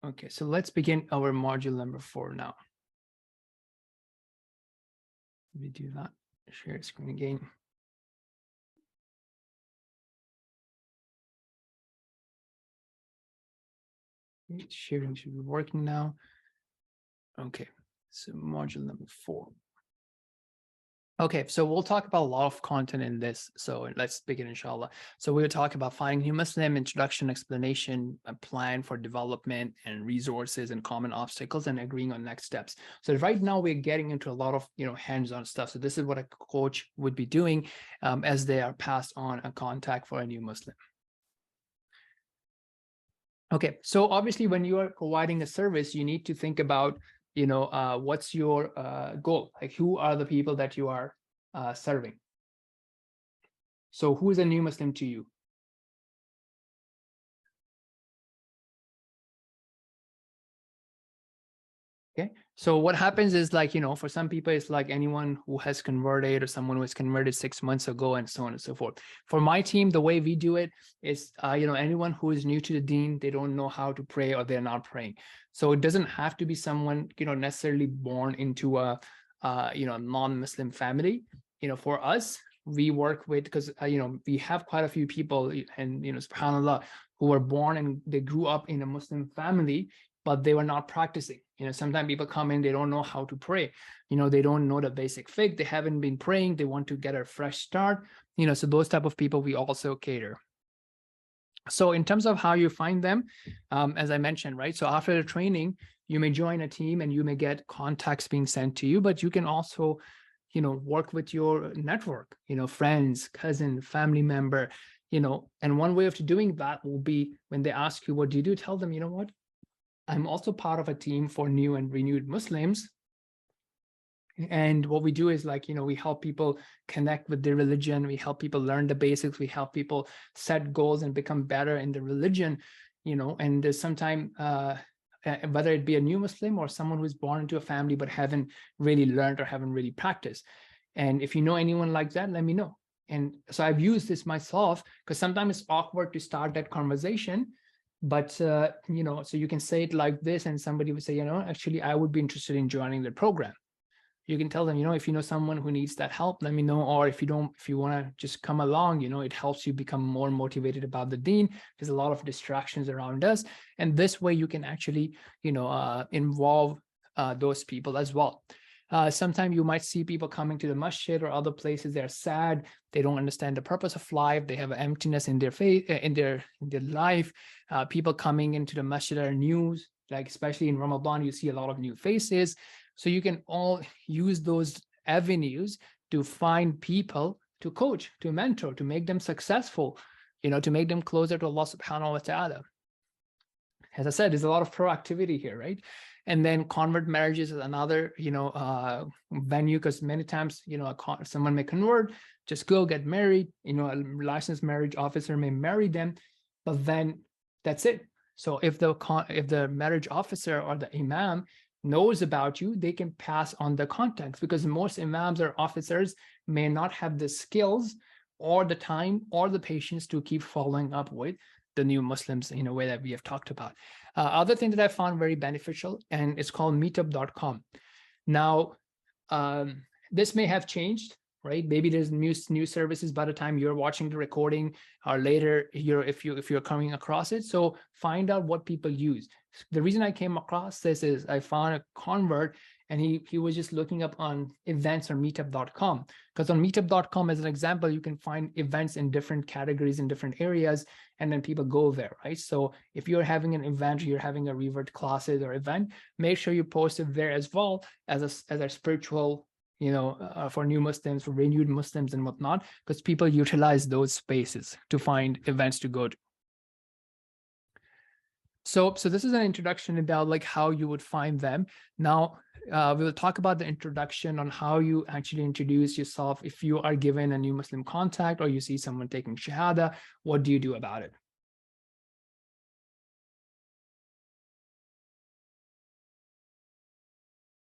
Okay, so let's begin our module number 4 now. Let me do that. Share screen again. Sharing should be working now. Okay, so module number 4. Okay, so we'll talk about a lot of content in this. So let's begin, inshallah. So we'll talk about finding new Muslim, introduction, explanation, a plan for development and resources and common obstacles, and agreeing on next steps. So right now we're getting into a lot of, hands-on stuff. So this is what a coach would be doing as they are passed on a contact for a new Muslim. Okay, so obviously when you are providing a service, you need to think about, what's your goal? Like, who are the people that you are serving? So who is a new Muslim to you? Okay, so what happens is, like, for some people, it's like anyone who has converted or someone who has converted 6 months ago and so on and so forth. For my team, the way we do it is, anyone who is new to the deen, they don't know how to pray or they're not praying. So it doesn't have to be someone, necessarily born into a, non-Muslim family. For us, we work with, because, we have quite a few people and, subhanAllah, who were born and they grew up in a Muslim family, but they were not practicing. Sometimes people come in, they don't know how to pray. They don't know the basic fiqh. They haven't been praying. They want to get a fresh start. So those type of people we also cater. So in terms of how you find them, as I mentioned, right? So after the training, you may join a team and you may get contacts being sent to you, but you can also, work with your network, friends, cousin, family member, and one way of doing that will be when they ask you, what do you do? Tell them, what? I'm also part of a team for new and renewed Muslims. And what we do is, like, we help people connect with their religion. We help people learn the basics. We help people set goals and become better in the religion, and there's sometimes, whether it be a new Muslim or someone who's born into a family but haven't really learned or haven't really practiced. And if you know anyone like that, let me know. And so I've used this myself, because sometimes it's awkward to start that conversation. But, so you can say it like this, and somebody would say, actually, I would be interested in joining the program. You can tell them, if you know someone who needs that help, let me know. Or if you want to just come along, it helps you become more motivated about the deen. There's a lot of distractions around us. And this way you can actually, involve those people as well. Sometimes you might see people coming to the masjid or other places. They're sad. They don't understand the purpose of life. They have an emptiness in their faith, in their life. People coming into the masjid are new, like especially in Ramadan, you see a lot of new faces. So you can all use those avenues to find people to coach, to mentor, to make them successful, to make them closer to Allah subhanahu wa ta'ala. As I said, there's a lot of proactivity here, right? And then convert marriages is another, venue, because many times, someone may convert, just go get married, a licensed marriage officer may marry them, but then that's it. So if the marriage officer or the imam knows about you, they can pass on the contacts, because most imams or officers may not have the skills or the time or the patience to keep following up with the new Muslims in a way that we have talked about. Other thing that I found very beneficial, and it's called meetup.com. Now, this may have changed, right? Maybe there's new services by the time you're watching the recording, or later if you're coming across it. So find out what people use. The reason I came across this is I found a convert, and he was just looking up on events on meetup.com, because on meetup.com, as an example, you can find events in different categories in different areas, and then people go there, right? So if you're having an event, you're having a Revert classes or event, make sure you post it there as well as a spiritual, for new Muslims, for renewed Muslims and whatnot, because people utilize those spaces to find events to go to. So this is an introduction about like how you would find them. Now, we will talk about the introduction on how you actually introduce yourself. If you are given a new Muslim contact or you see someone taking Shahada, what do you do about it?